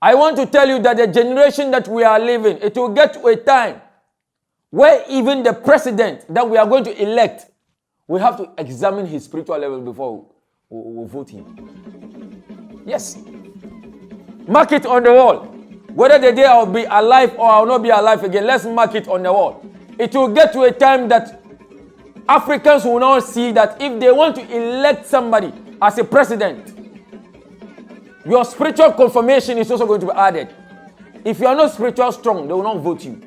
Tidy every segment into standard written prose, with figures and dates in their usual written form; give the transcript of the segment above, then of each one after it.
I want to tell you that the generation that we are living, it will get to a time where even the president that we are going to elect, we have to examine his spiritual level before we vote him. Yes. Mark it on the wall. Whether the day I'll be alive or I'll not be alive again, let's mark it on the wall. It will get to a time that Africans will now see that if they want to elect somebody as a president, your spiritual confirmation is also going to be added. If you are not spiritual strong, they will not vote you.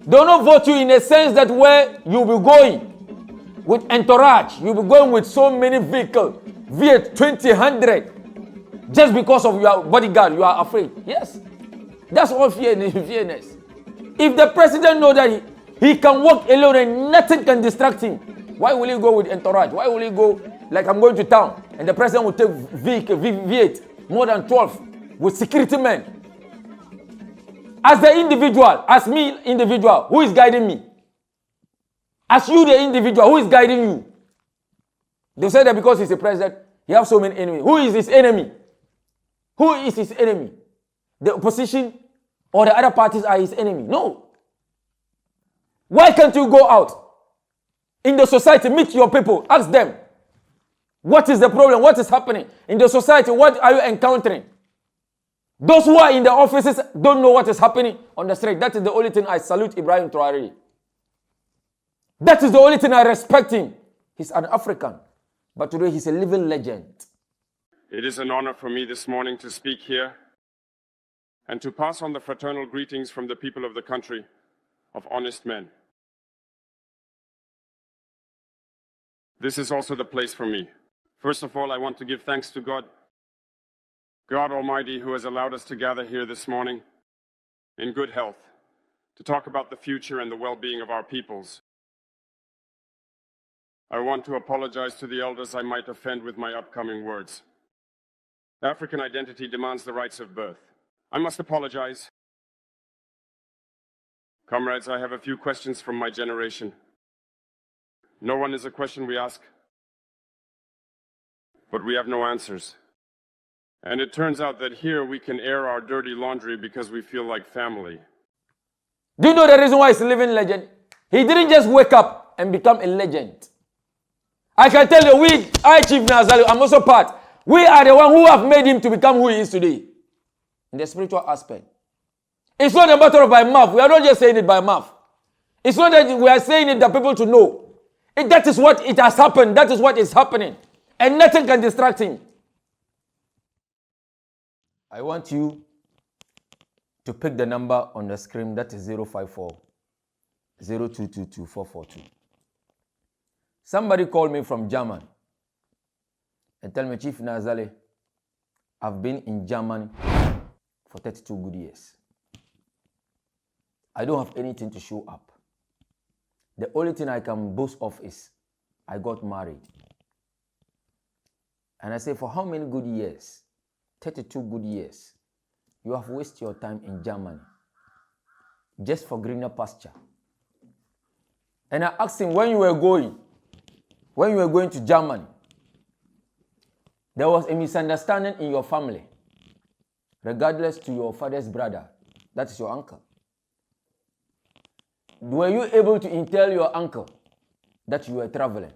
They will not vote you in a sense that where you'll be going with entourage, you'll be going with so many vehicles, V8, 20, 100, just because of your bodyguard, you are afraid. Yes. That's all fearness. If the president knows that he can walk alone and nothing can distract him, why will he go with entourage? Why will he go like I'm going to town and the president will take V8, more than 12 with security men? As the individual, as me individual, who is guiding me? As you the individual, who is guiding you? They say that because he's a president, he has so many enemies. Who is his enemy? Who is his enemy? The opposition or the other parties are his enemy? No. Why can't you go out in the society, meet your people, ask them, what is the problem? What is happening in the society? What are you encountering? Those who are in the offices don't know what is happening on the street. That is the only thing I salute Ibrahim Traore. That is the only thing I respect him. He's an African, but today he's a living legend. It is an honor for me this morning to speak here and to pass on the fraternal greetings from the people of the country of honest men. This is also the place for me. First of all, I want to give thanks to God Almighty, who has allowed us to gather here this morning in good health to talk about the future and the well-being of our peoples. I want to apologize to the elders I might offend with my upcoming words. African identity demands the rights of birth. I must apologize. Comrades, I have a few questions from my generation. No one is a question we ask, but we have no answers. And it turns out that here we can air our dirty laundry because we feel like family. Do you know the reason why he's a living legend? He didn't just wake up and become a legend. I can tell you, Chief Naa Zali, I'm also part. We are the one who have made him to become who he is today. In the spiritual aspect. It's not a matter of by mouth. We are not just saying it by mouth. It's not that we are saying it that people to know. That is what it has happened. That is what is happening. And nothing can distract him. I want you to pick the number on the screen. That is 054 0222 442. Somebody called me from Germany and tell me, Chief Naa Zali, I've been in Germany for 32 good years. I don't have anything to show up. The only thing I can boast of is I got married. And I say, for how many good years? 32 good years. You have wasted your time in Germany just for greener pasture. And I asked him, when you were going to Germany, there was a misunderstanding in your family, regardless to your father's brother, that is your uncle. Were you able to tell your uncle that you were traveling?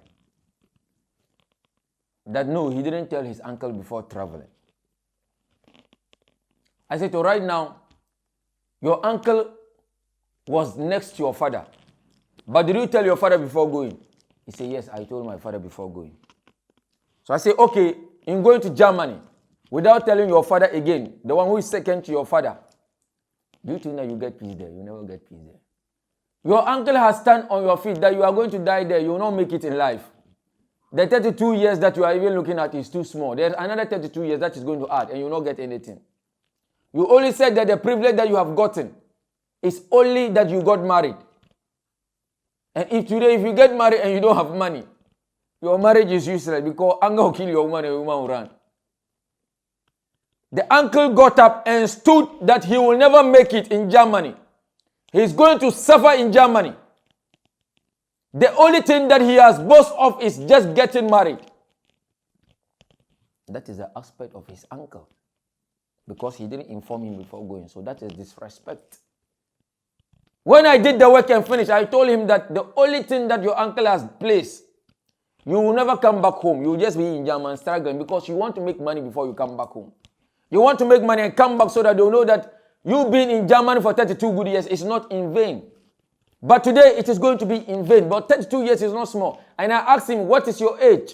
That no, he didn't tell his uncle before traveling. I said, right now, your uncle was next to your father. But did you tell your father before going? He said, yes, I told my father before going. So I said, okay, in going to Germany, without telling your father again, the one who is second to your father, do you think that you get peace there? You never get peace there. Your uncle has stand on your feet that you are going to die there. You will not make it in life. The 32 years that you are even looking at is too small. There's another 32 years that is going to add and you will not get anything. You only said that the privilege that you have gotten is only that you got married. And if today, if you get married and you don't have money, your marriage is useless because anger will kill your woman and your woman will run. The uncle got up and stood that he will never make it in Germany. He's going to suffer in Germany. The only thing that he has boast of is just getting married. That is the aspect of his uncle. because he didn't inform him before going. So that is disrespect. When I did the work and finished, I told him that the only thing that your uncle has placed, you will never come back home. You will just be in Germany struggling because you want to make money before you come back home. You want to make money and come back so that they'll know that you've been in Germany for 32 good years. It's not in vain. But today it is going to be in vain. But 32 years is not small. And I asked him, what is your age?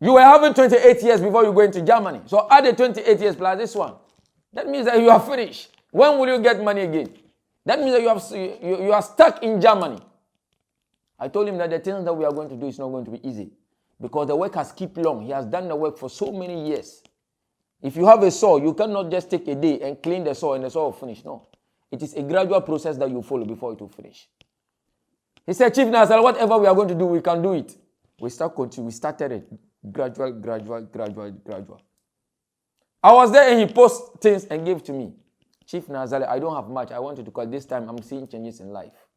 You were having 28 years before you go into Germany. So add the 28 years plus this one. That means that you are finished. When will you get money again? That means that you are stuck in Germany. I told him that the things that we are going to do is not going to be easy. Because the work has kept long. He has done the work for so many years. If you have a saw, you cannot just take a day and clean the saw and the saw will finish. No. It is a gradual process that you follow before it will finish. He said, Chief Naa Zali, whatever we are going to do, we can do it. We started it. Gradual. I was there and he posted things and gave to me. Chief Naa Zali, I don't have much. I wanted to call this time. I'm seeing changes in life.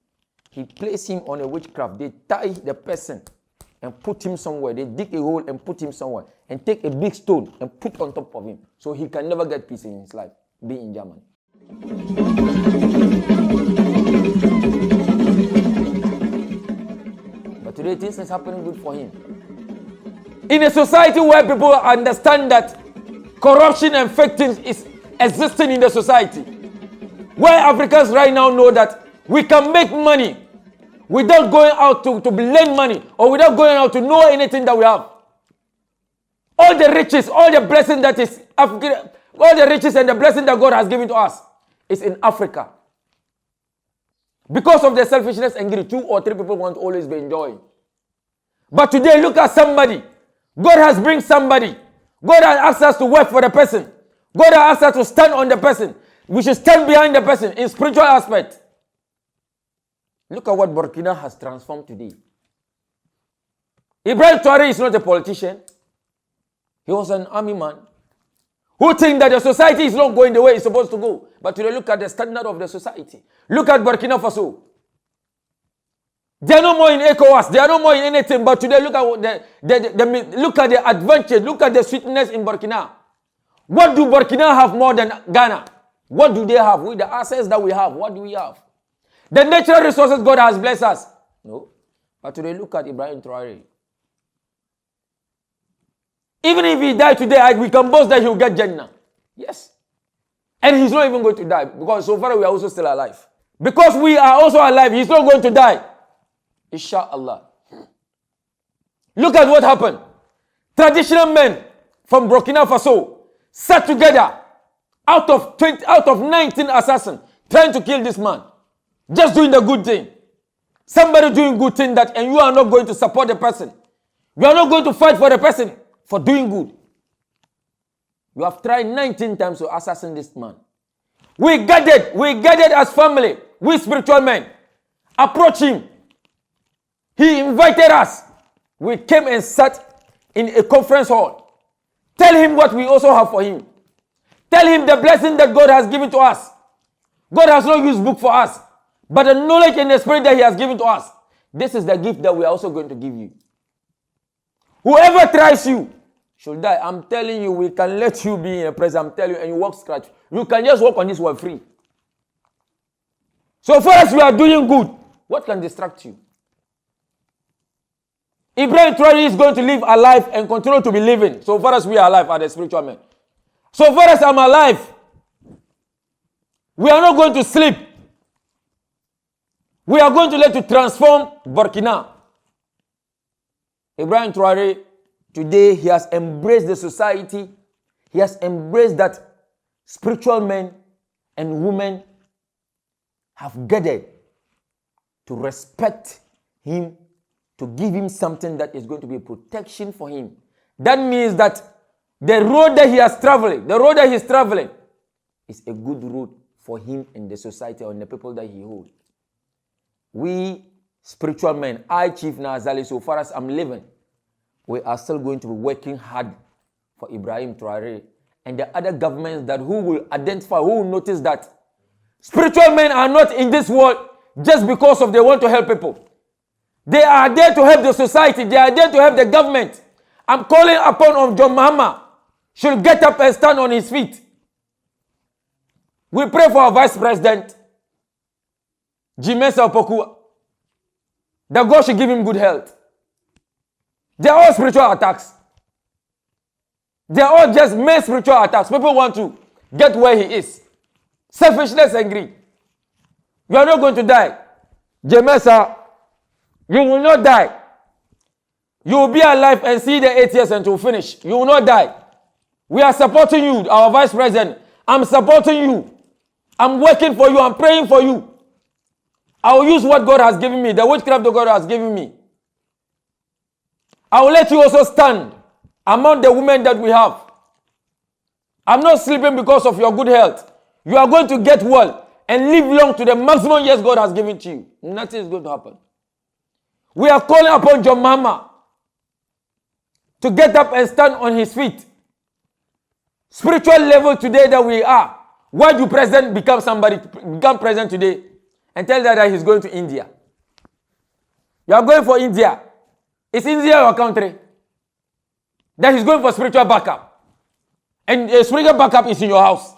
He placed him on a witchcraft. They tie the person and put him somewhere. They dig a hole and put him somewhere. And take a big stone and put on top of him. So he can never get peace in his life, being in Germany. But today things is happening good for him. In a society where people understand that corruption and fake things is existing in the society, where Africans right now know that we can make money without going out to lend money or without going out to know anything that we have. All the riches, all the blessing that is African, all the riches and the blessing that God has given to us is in Africa. Because of the selfishness and greed, 2 or 3 people want to always be enjoying. But today, look at somebody. God has bring somebody. God has asked us to work for the person. God has asked us to stand on the person. We should stand behind the person in spiritual aspect. Look at what Burkina has transformed today. Ibrahim Traore is not a politician. He was an army man who think that the society is not going the way it's supposed to go. But today, look at the standard of the society. Look at Burkina Faso. They are no more in ECOWAS. They are no more in anything. But today, look at look at the advantage. Look at the sweetness in Burkina. What do Burkina have more than Ghana? What do they have? With the assets that we have, what do we have? The natural resources God has blessed us. No. But today, look at Ibrahim Traore. Even if he died today, we can boast that he will get Jannah. Yes. And he's not even going to die. Because so far we are also still alive. Because we are also alive, he's not going to die. Inshallah. Look at what happened. Traditional men from Burkina Faso sat together out of 19 assassins trying to kill this man. Just doing the good thing. Somebody doing good thing that, and you are not going to support the person. You are not going to fight for the person for doing good. You have tried 19 times to assassinate this man. We gathered as family, we spiritual men. Approach him. He invited us. We came and sat in a conference hall. Tell him what we also have for him. Tell him the blessing that God has given to us. God has not used book for us, but the knowledge and the spirit that he has given to us. This is the gift that we are also going to give you. Whoever tries you should die. I'm telling you, we can let you be in a prison. I'm telling you, and you walk scratch. You can just walk on this world free. So far as we are doing good, what can distract you? Ibrahim Traore is going to live alive and continue to be living. So far as we are alive, are the spiritual men. So far as I'm alive, we are not going to sleep. We are going to let to transform Burkina. Ibrahim Traore, today he has embraced the society. He has embraced that spiritual men and women have gathered to respect him, to give him something that is going to be a protection for him. That means that the road that he is traveling is a good road for him in the society or in the people that he holds. We spiritual men, I, Chief Naa Zali, so far as I'm living, we are still going to be working hard for Ibrahim Traore and the other governments that who will identify, who will notice that spiritual men are not in this world just because of they want to help people. They are there to help the society. They are there to help the government. I'm calling upon John Mahama should get up and stand on his feet. We pray for our Vice President, Jimesa Opokua, that God should give him good health. They are all spiritual attacks. They are all just mere spiritual attacks. People want to get where he is. Selfishness and greed. You are not going to die. Jimesa, you will not die. You will be alive and see the 8 years until finish. You will not die. We are supporting you, our Vice President. I'm supporting you. I'm working for you. I'm praying for you. I will use what God has given me, the witchcraft that God has given me. I will let you also stand among the women that we have. I'm not sleeping because of your good health. You are going to get well and live long to the maximum years God has given to you. Nothing is going to happen. We are calling upon your mama to get up and stand on his feet. Spiritual level today that we are. Why do president become president today and tell that he's going to India? You are going for India. Is India your country? That he's going for spiritual backup. And spiritual backup is in your house.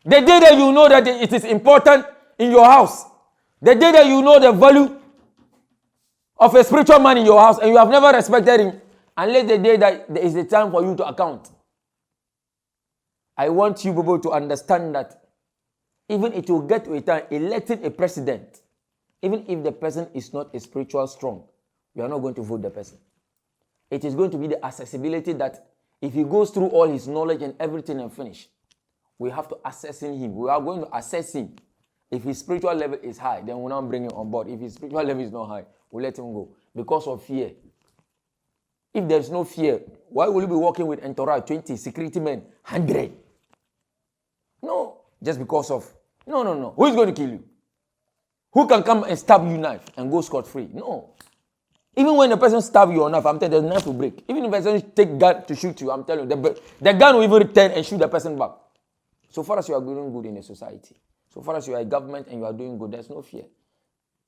The day that you know that it is important in your house, the day that you know the value of a spiritual man in your house and you have never respected him, unless the day that there is a time for you to account. I want you people to understand that even it will get to a time electing a president, even if the person is not a spiritual strong, we are not going to vote the person. It is going to be the accessibility that if he goes through all his knowledge and everything and finish, we have to assess him. We are going to assess him. If his spiritual level is high, then we'll not bring him on board. If his spiritual level is not high, we'll let him go because of fear. If there's no fear, why will you be working with entourage, 20, security men, 100? No, just because of, no. Who is going to kill you? Who can come and stab you knife and go scot-free? No. Even when the person stab you on knife, I'm telling you, the knife will break. Even if the person take gun to shoot you, I'm telling you, the gun will even return and shoot the person back. So far as you are doing good in a society, so far as you are a government and you are doing good, there's no fear.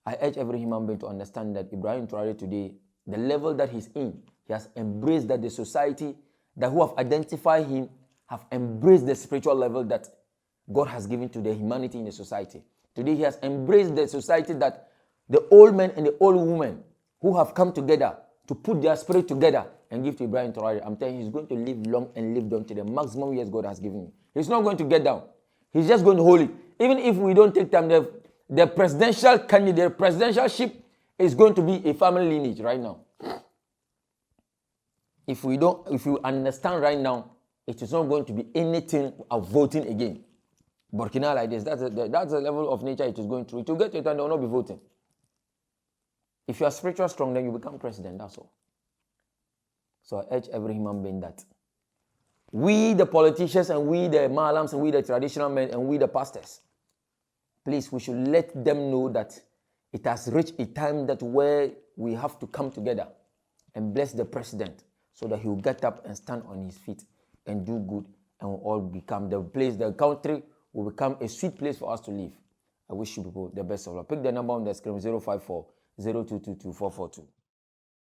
I urge every human being to understand that Ibrahim Traore today, the level that he's in, he has embraced that the society that who have identified him have embraced the spiritual level that God has given to the humanity in the society. Today he has embraced the society that the old men and the old women who have come together to put their spirit together and give to Ibrahim Traore. I'm telling you, he's going to live long and live down to the maximum years God has given him. He's not going to get down. He's just going to hold it. Even if we don't take time, the presidential candidate, presidentialship is going to be a family lineage right now. If you understand right now, it is not going to be anything of voting again. Burkina like this, that's the level of nature it is going through. It will get to a time they will not be voting. If you are spiritual strong, then you become president, that's all. So I urge every human being that we, the politicians, and we, the malams, and we, the traditional men, and we, the pastors, please, we should let them know that it has reached a time that where we have to come together and bless the president so that he will get up and stand on his feet and do good and will all become the place, the country will become a sweet place for us to live. I wish you people the best of luck. Pick the number on the screen, 054 0222 442.